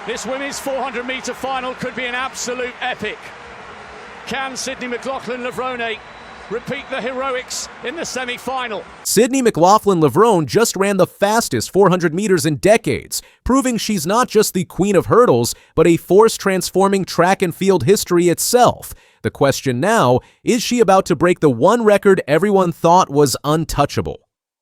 This women's 400-metre final could be an absolute epic. Can Sydney McLaughlin-Levrone repeat the heroics in the semi-final? Sydney McLaughlin-Levrone just ran the fastest 400 meters in decades, proving she's not just the queen of hurdles, but a force transforming track and field history itself. The question now, is she about to break the one record everyone thought was untouchable?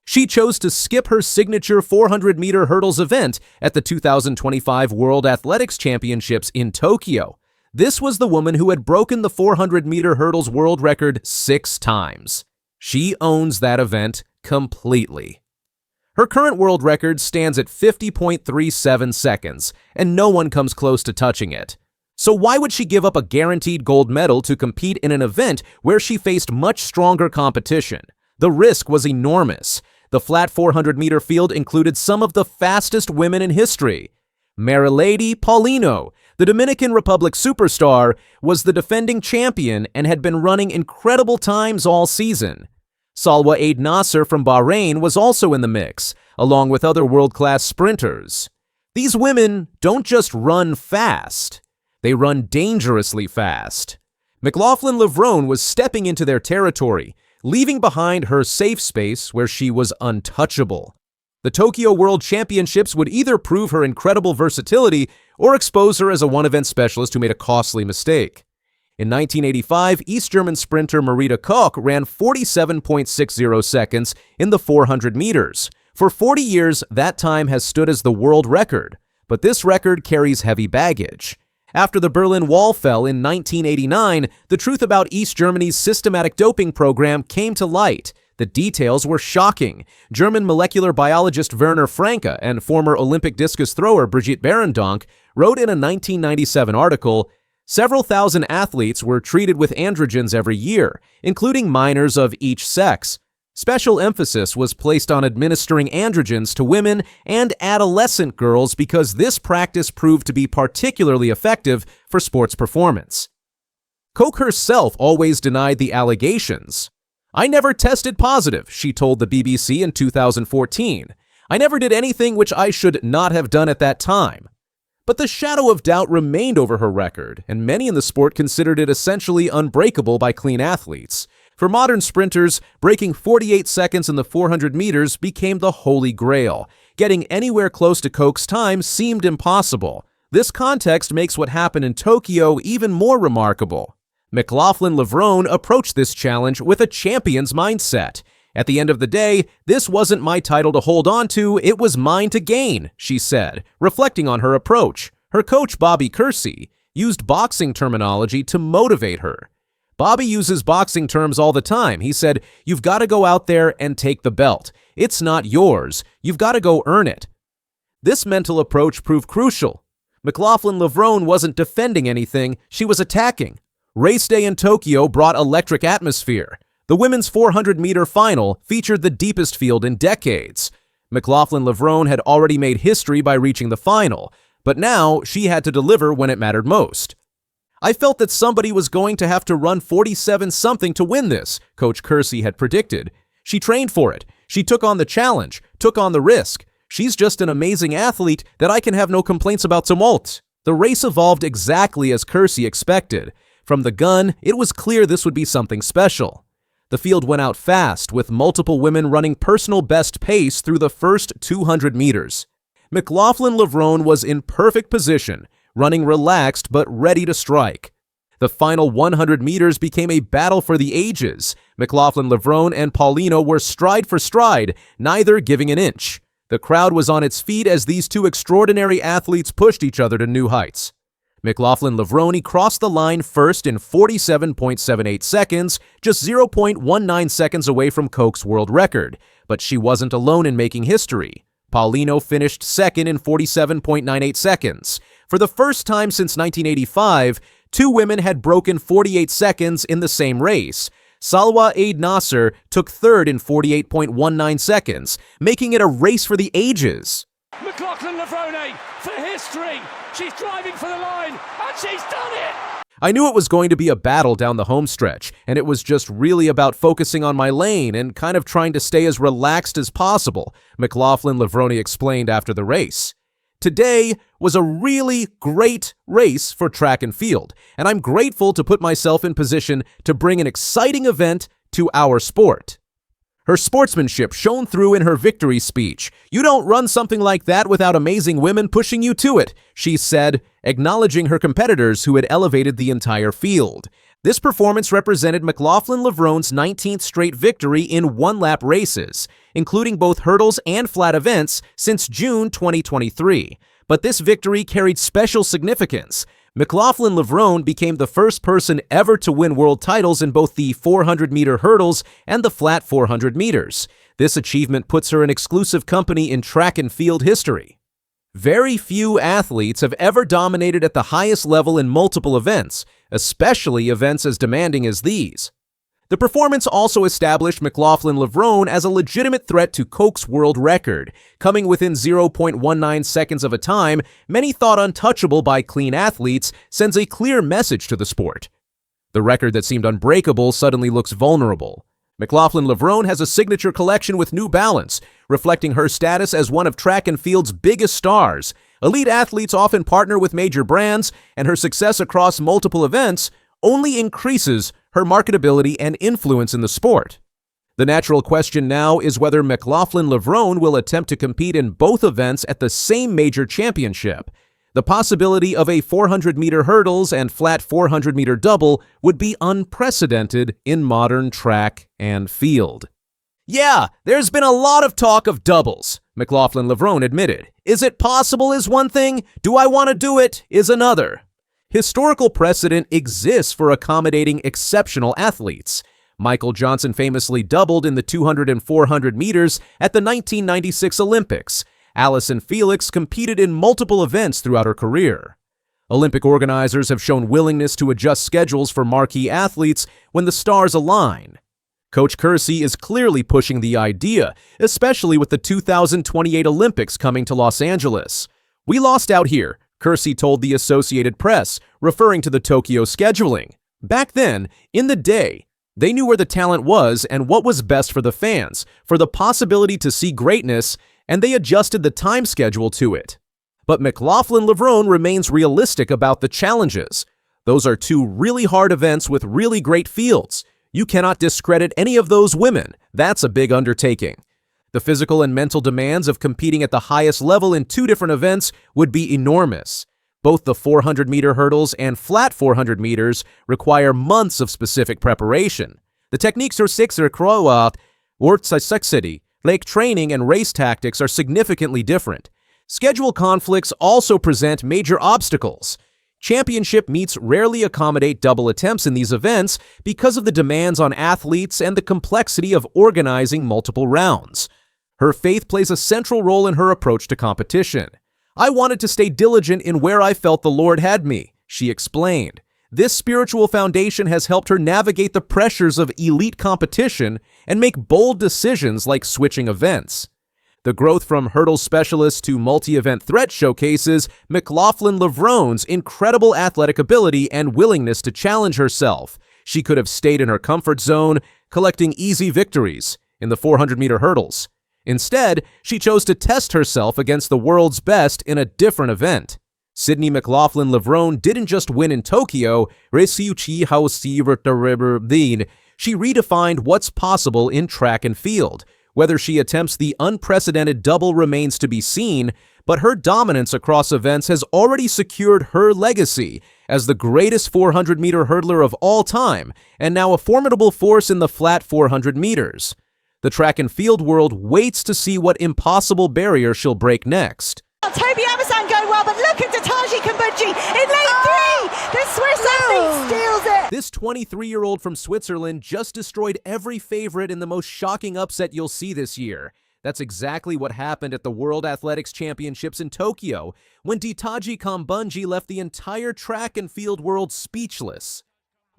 She chose to skip her signature 400-meter hurdles event at the 2025 World Athletics Championships in Tokyo. This was the woman who had broken the 400-meter hurdles world record 6 times. She owns that event completely. Her current world record stands at 50.37 seconds, and no one comes close to touching it. So why would she give up a guaranteed gold medal to compete in an event where she faced much stronger competition? The risk was enormous. The flat 400-meter field included some of the fastest women in history. Marilady Paulino, the Dominican Republic superstar, was the defending champion and had been running incredible times all season. Salwa Eid Nasser from Bahrain was also in the mix, along with other world-class sprinters. These women don't just run fast, they run dangerously fast. McLaughlin-Levrone was stepping into their territory, leaving behind her safe space where she was untouchable. The Tokyo World Championships would either prove her incredible versatility or expose her as a one-event specialist who made a costly mistake. In 1985, East German sprinter Marita Koch ran 47.60 seconds in the 400 meters. For 40 years, that time has stood as the world record, but this record carries heavy baggage. After the Berlin Wall fell in 1989, the truth about East Germany's systematic doping program came to light. The details were shocking. German molecular biologist Werner Franke and former Olympic discus thrower Brigitte Barendonck wrote in a 1997 article, "Several thousand athletes were treated with androgens every year, including minors of each sex. Special emphasis was placed on administering androgens to women and adolescent girls because this practice proved to be particularly effective for sports performance." Koch herself always denied the allegations. "I never tested positive," she told the BBC in 2014. "I never did anything which I should not have done at that time." But the shadow of doubt remained over her record, and many in the sport considered it essentially unbreakable by clean athletes. For modern sprinters, breaking 48 seconds in the 400 meters became the holy grail. Getting anywhere close to Koch's time seemed impossible. This context makes what happened in Tokyo even more remarkable. McLaughlin-Levrone approached this challenge with a champion's mindset. "At the end of the day, this wasn't my title to hold on to, it was mine to gain," she said, reflecting on her approach. Her coach, Bobby Kersey, used boxing terminology to motivate her. Bobby uses boxing terms all the time. He said, "You've got to go out there and take the belt. It's not yours. You've got to go earn it." This mental approach proved crucial. McLaughlin-Levrone wasn't defending anything, she was attacking. Race day in Tokyo brought electric atmosphere. The women's 400-meter final featured the deepest field in decades. McLaughlin-Levrone had already made history by reaching the final, but now she had to deliver when it mattered most. "I felt that somebody was going to have to run 47-something to win this," Coach Kersey had predicted. "She trained for it. She took on the challenge, took on the risk. She's just an amazing athlete that I can have no complaints about tumult." The race evolved exactly as Kersey expected. From the gun, it was clear this would be something special. The field went out fast, with multiple women running personal best pace through the first 200 meters. McLaughlin-Levrone was in perfect position, running relaxed but ready to strike. The final 100 meters became a battle for the ages. McLaughlin-Levrone and Paulino were stride for stride, neither giving an inch. The crowd was on its feet as these two extraordinary athletes pushed each other to new heights. McLaughlin-Levrone crossed the line first in 47.78 seconds, just 0.19 seconds away from Koch's world record. But she wasn't alone in making history. Paulino finished second in 47.98 seconds. For the first time since 1985, two women had broken 48 seconds in the same race. Salwa Eid Nasser took third in 48.19 seconds, making it a race for the ages. McLaughlin-Levrone for history. She's driving for the line, and she's done it! I knew it was going to be a battle down the home stretch, and it was just really about focusing on my lane and kind of trying to stay as relaxed as possible, McLaughlin-Levrone explained after the race. Today was a really great race for track and field, and I'm grateful to put myself in position to bring an exciting event to our sport. Her sportsmanship shone through in her victory speech. "You don't run something like that without amazing women pushing you to it," she said, acknowledging her competitors who had elevated the entire field. This performance represented McLaughlin-Levrone's 19th straight victory in one-lap races, including both hurdles and flat events since June 2023. But this victory carried special significance. McLaughlin-Levrone became the first person ever to win world titles in both the 400-meter hurdles and the flat 400 meters. This achievement puts her in exclusive company in track and field history. Very few athletes have ever dominated at the highest level in multiple events, especially events as demanding as these. The performance also established McLaughlin-Levrone as a legitimate threat to Koch's world record. Coming within 0.19 seconds of a time many thought untouchable by clean athletes, sends a clear message to the sport. The record that seemed unbreakable suddenly looks vulnerable. McLaughlin-Levrone has a signature collection with New Balance, reflecting her status as one of track and field's biggest stars. Elite athletes often partner with major brands, and her success across multiple events only increases her marketability and influence in the sport. The natural question now is whether McLaughlin-Levrone will attempt to compete in both events at the same major championship. The possibility of a 400-meter hurdles and flat 400-meter double would be unprecedented in modern track and field. "Yeah, there's been a lot of talk of doubles," McLaughlin-Levrone admitted. "Is it possible is one thing, do I want to do it is another." Historical precedent exists for accommodating exceptional athletes. Michael Johnson famously doubled in the 200 and 400 meters at the 1996 Olympics. Allyson Felix competed in multiple events throughout her career. Olympic organizers have shown willingness to adjust schedules for marquee athletes when the stars align. Coach Kersey is clearly pushing the idea, especially with the 2028 Olympics coming to Los Angeles. "We lost out here," Kersey told the Associated Press, referring to the Tokyo scheduling. Back then, in the day, they knew where the talent was and what was best for the fans, for the possibility to see greatness, and they adjusted the time schedule to it. But McLaughlin-Levrone remains realistic about the challenges. Those are two really hard events with really great fields. You cannot discredit any of those women. That's a big undertaking. The physical and mental demands of competing at the highest level in two different events would be enormous. Both the 400-meter hurdles and flat 400 meters require months of specific preparation. The techniques are lake training and race tactics are significantly different. Schedule conflicts also present major obstacles. Championship meets rarely accommodate double attempts in these events because of the demands on athletes and the complexity of organizing multiple rounds. Her faith plays a central role in her approach to competition. "I wanted to stay diligent in where I felt the Lord had me," she explained. This spiritual foundation has helped her navigate the pressures of elite competition and make bold decisions like switching events. The growth from hurdle specialist to multi-event threat showcases McLaughlin-Levrone's incredible athletic ability and willingness to challenge herself. She could have stayed in her comfort zone, collecting easy victories in the 400-meter hurdles. Instead, she chose to test herself against the world's best in a different event. Sydney McLaughlin-Levrone didn't just win in Tokyo, she redefined what's possible in track and field. Whether she attempts the unprecedented double remains to be seen, but her dominance across events has already secured her legacy as the greatest 400-meter hurdler of all time, and now a formidable force in the flat 400 meters. The track and field world waits to see what impossible barrier she'll break next. Toby Amazon going well, but look at Ditaji Kambundji in lane 3! The Swiss athlete steals it! This 23-year-old from Switzerland just destroyed every favorite in the most shocking upset you'll see this year. That's exactly what happened at the World Athletics Championships in Tokyo, when Ditaji Kambundji left the entire track and field world speechless.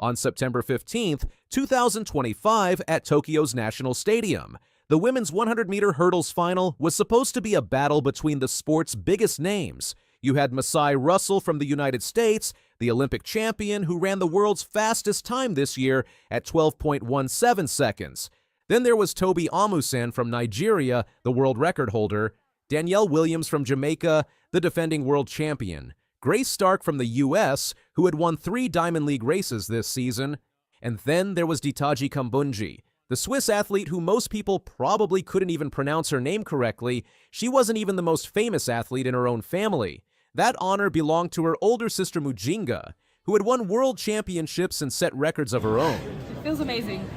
On September 15th, 2025 at Tokyo's National Stadium, the women's 100-meter hurdles final was supposed to be a battle between the sport's biggest names. You had Masai Russell from the United States, the Olympic champion who ran the world's fastest time this year at 12.17 seconds. Then there was Toby Amusan from Nigeria, the world record holder. Danielle Williams from Jamaica, the defending world champion, Grace Stark from the US, who had won 3 Diamond League races this season, and then there was Ditage Kambundji, the Swiss athlete who most people probably couldn't even pronounce her name correctly. She wasn't even the most famous athlete in her own family. That honor belonged to her older sister Mujinga, who had won world championships and set records of her own. It feels amazing.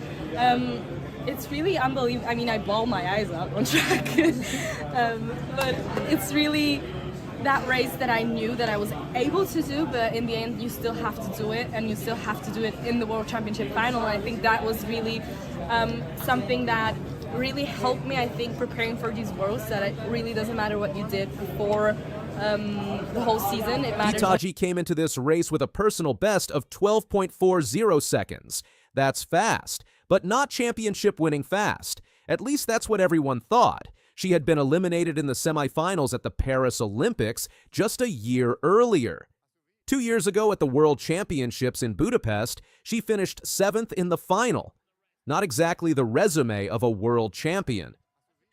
It's really unbelievable. I mean, I bawl my eyes out on track. But it's really that race that I knew that I was able to do, but in the end you still have to do it, and you still have to do it in the World Championship final. And I think that was really something that really helped me, I think, preparing for these Worlds, that it really doesn't matter what you did before the whole season. It matters. Ditage came into this race with a personal best of 12.40 seconds. That's fast, but not championship-winning fast. At least that's what everyone thought. She had been eliminated in the semifinals at the Paris Olympics just a year earlier. 2 years ago at the World Championships in Budapest, she finished 7th in the final. Not exactly the resume of a world champion.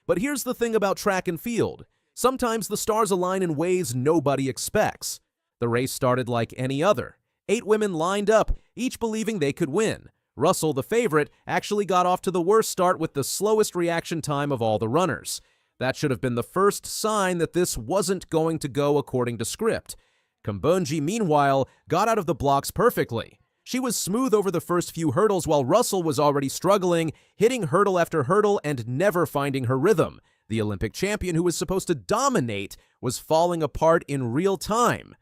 But here's the thing about track and field. Sometimes the stars align in ways nobody expects. The race started like any other. 8 women lined up, each believing they could win. Russell, the favorite, actually got off to the worst start with the slowest reaction time of all the runners. That should have been the first sign that this wasn't going to go according to script. Kambundji, meanwhile, got out of the blocks perfectly. She was smooth over the first few hurdles while Russell was already struggling, hitting hurdle after hurdle and never finding her rhythm. The Olympic champion who was supposed to dominate was falling apart in real time.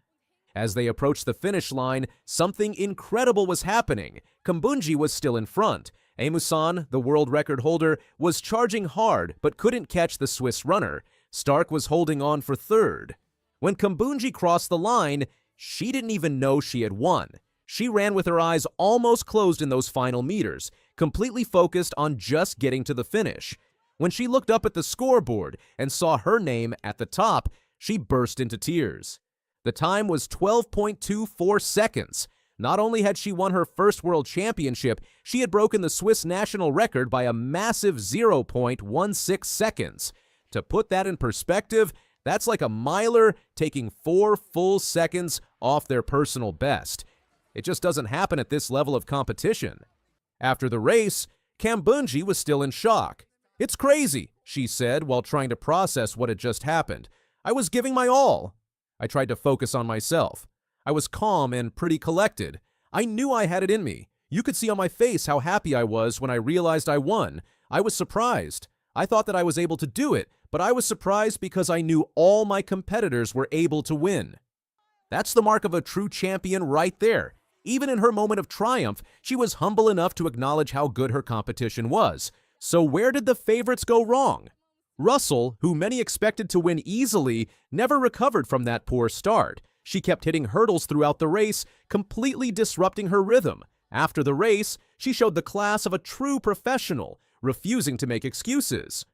As they approached the finish line, something incredible was happening. Kambundji was still in front. Emusan, the world record holder, was charging hard but couldn't catch the Swiss runner. Stark was holding on for third. When Kambundji crossed the line, she didn't even know she had won. She ran with her eyes almost closed in those final meters, completely focused on just getting to the finish. When she looked up at the scoreboard and saw her name at the top, she burst into tears. The time was 12.24 seconds. Not only had she won her first world championship, she had broken the Swiss national record by a massive 0.16 seconds. To put that in perspective, that's like a miler taking 4 full seconds off their personal best. It just doesn't happen at this level of competition. After the race, Kambundji was still in shock. "It's crazy," she said while trying to process what had just happened. "I was giving my all." I tried to focus on myself. I was calm and pretty collected. I knew I had it in me. You could see on my face how happy I was when I realized I won. I was surprised. I thought that I was able to do it, but I was surprised because I knew all my competitors were able to win. That's the mark of a true champion right there. Even in her moment of triumph, she was humble enough to acknowledge how good her competition was. So where did the favorites go wrong? Russell, who many expected to win easily, never recovered from that poor start. She kept hitting hurdles throughout the race, completely disrupting her rhythm. After the race, she showed the class of a true professional, refusing to make excuses.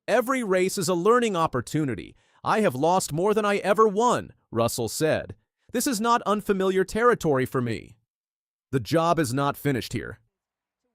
"Every race is a learning opportunity. I have lost more than I ever won," Russell said. "This is not unfamiliar territory for me." The job is not finished here.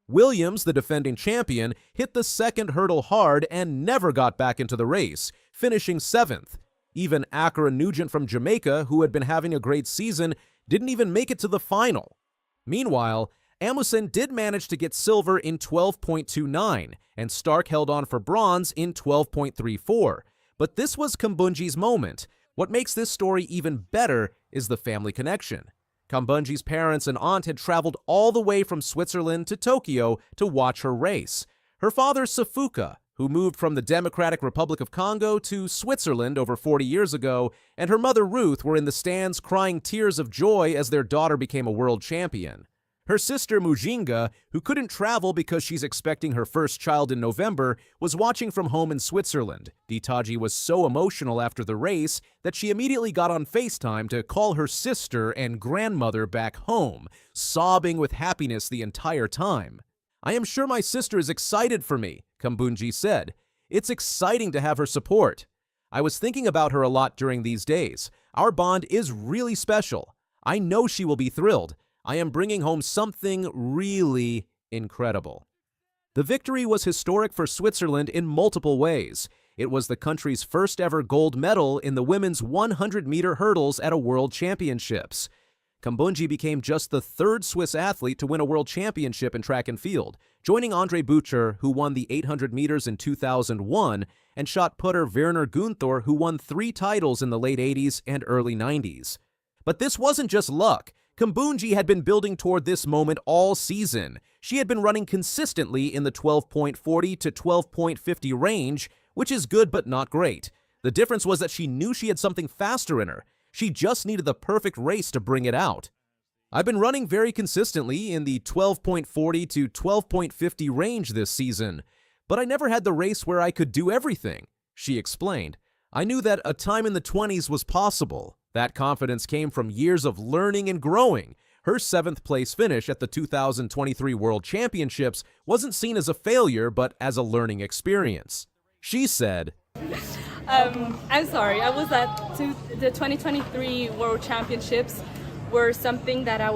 Williams, the defending champion, hit the second hurdle hard and never got back into the race, finishing 7th. Even Accra Nugent from Jamaica, who had been having a great season, didn't even make it to the final. Meanwhile, Amundsen did manage to get silver in 12.29, and Stark held on for bronze in 12.34. But this was Kambundji's moment. What makes this story even better is the family connection. Kambundji's parents and aunt had traveled all the way from Switzerland to Tokyo to watch her race. Her father, Safuka, who moved from the Democratic Republic of Congo to Switzerland over 40 years ago, and her mother, Ruth, were in the stands crying tears of joy as their daughter became a world champion. Her sister, Mujinga, who couldn't travel because she's expecting her first child in November, was watching from home in Switzerland. Ditage was so emotional after the race that she immediately got on FaceTime to call her sister and grandmother back home, sobbing with happiness the entire time. "I am sure my sister is excited for me," Kambundji said. "It's exciting to have her support. I was thinking about her a lot during these days. Our bond is really special. I know she will be thrilled. I am bringing home something really incredible." The victory was historic for Switzerland in multiple ways. It was the country's first ever gold medal in the women's 100-meter hurdles at a World Championships. Kambundji became just the third Swiss athlete to win a world championship in track and field, joining Andre Bucher, who won the 800 meters in 2001, and shot putter Werner Gunther, who won 3 titles in the late 80s and early 90s. But this wasn't just luck. Kambundji had been building toward this moment all season. She had been running consistently in the 12.40 to 12.50 range, which is good but not great. The difference was that she knew she had something faster in her. She just needed the perfect race to bring it out. I've been running very consistently in the 12.40 to 12.50 range this season, but I never had the race where I could do everything, she explained. I knew that a time in the 20s was possible. That confidence came from years of learning and growing. Her 7th place finish at the 2023 World Championships wasn't seen as a failure, but as a learning experience. She said, I'm sorry, I was at the 2023 World Championships were something that I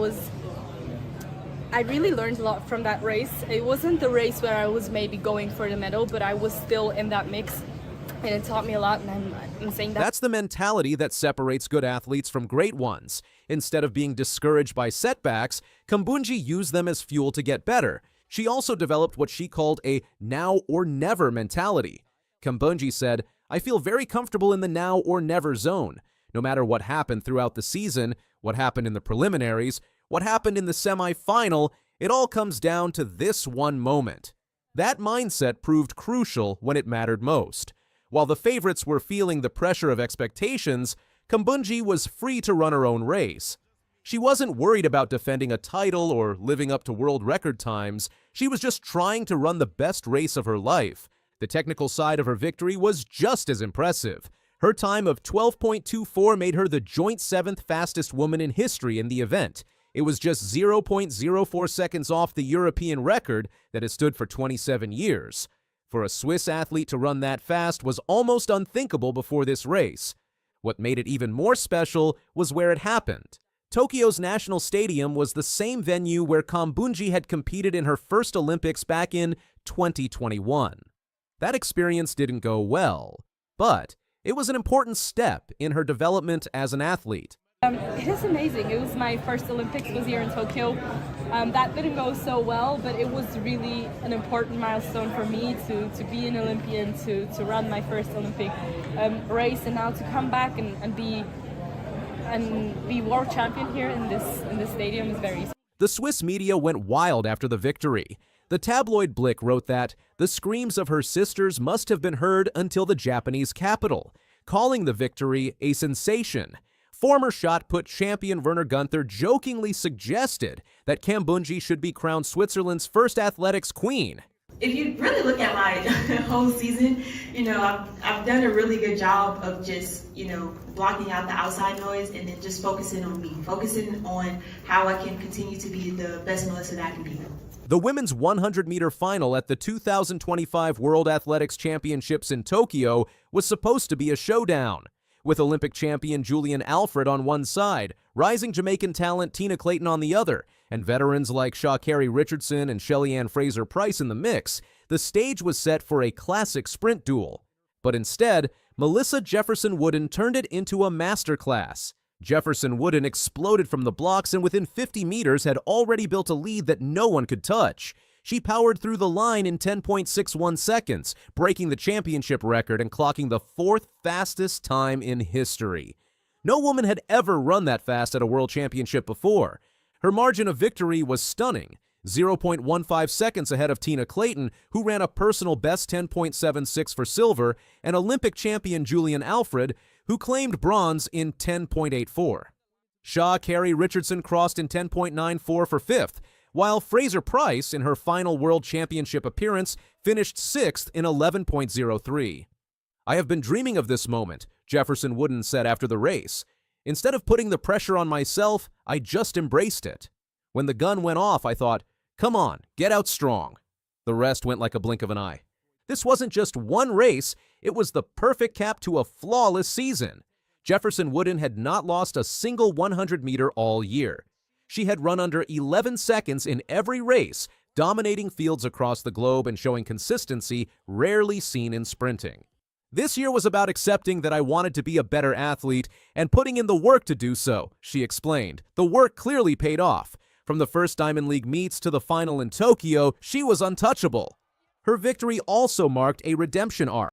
really learned a lot from that race. It wasn't the race where I was maybe going for the medal, but I was still in that mix. And it taught me a lot, and I'm saying that. That's the mentality that separates good athletes from great ones. Instead of being discouraged by setbacks, Kambundji used them as fuel to get better. She also developed what she called a now or never mentality. Kambundji said, I feel very comfortable in the now or never zone. No matter what happened throughout the season, what happened in the preliminaries, what happened in the semifinal, it all comes down to this one moment. That mindset proved crucial when it mattered most. While the favorites were feeling the pressure of expectations, Kambundji was free to run her own race. She wasn't worried about defending a title or living up to world record times. She was just trying to run the best race of her life. The technical side of her victory was just as impressive. Her time of 12.24 made her the joint 7th fastest woman in history in the event. It was just 0.04 seconds off the European record that has stood for 27 years. For a Swiss athlete to run that fast was almost unthinkable before this race. What made it even more special was where it happened. Tokyo's National Stadium was the same venue where Kambundji had competed in her first Olympics back in 2021. That experience didn't go well, but it was an important step in her development as an athlete. It is amazing. It was my first Olympics, was here in Tokyo. That didn't go so well, but it was really an important milestone for me to be an Olympian, to run my first Olympic race, and now to come back and be world champion here in this stadium is very. The Swiss media went wild after the victory. The tabloid Blick wrote that the screams of her sisters must have been heard until the Japanese capital, calling the victory a sensation. Former shot put champion Werner Gunther jokingly suggested that Kambundji should be crowned Switzerland's first athletics queen. If you really look at my whole season, I've done a really good job of just, blocking out the outside noise and then just focusing on me, focusing on how I can continue to be the best Melissa that I can be. The women's 100-meter final at the 2025 World Athletics Championships in Tokyo was supposed to be a showdown. With Olympic champion Julian Alfred on one side, rising Jamaican talent Tina Clayton on the other, and veterans like Sha'Carri Richardson and Shelly-Ann Fraser-Price in the mix, the stage was set for a classic sprint duel. But instead, Melissa Jefferson Wooden turned it into a masterclass. Jefferson Wooden exploded from the blocks and within 50 meters had already built a lead that no one could touch. She powered through the line in 10.61 seconds, breaking the championship record and clocking the 4th fastest time in history. No woman had ever run that fast at a world championship before. Her margin of victory was stunning, 0.15 seconds ahead of Tina Clayton, who ran a personal best 10.76 for silver, and Olympic champion Julian Alfred, who claimed bronze in 10.84. Sha'Carri Richardson crossed in 10.94 for 5th, while Fraser-Price, in her final World Championship appearance, finished 6th in 11.03. I have been dreaming of this moment, Jefferson Wooden said after the race. Instead of putting the pressure on myself, I just embraced it. When the gun went off, I thought, come on, get out strong. The rest went like a blink of an eye. This wasn't just one race, it was the perfect cap to a flawless season. Jefferson Wooden had not lost a single 100-meter all year. She had run under 11 seconds in every race, dominating fields across the globe and showing consistency rarely seen in sprinting. This year was about accepting that I wanted to be a better athlete and putting in the work to do so, she explained. The work clearly paid off. From the first Diamond League meets to the final in Tokyo, she was untouchable. Her victory also marked a redemption arc.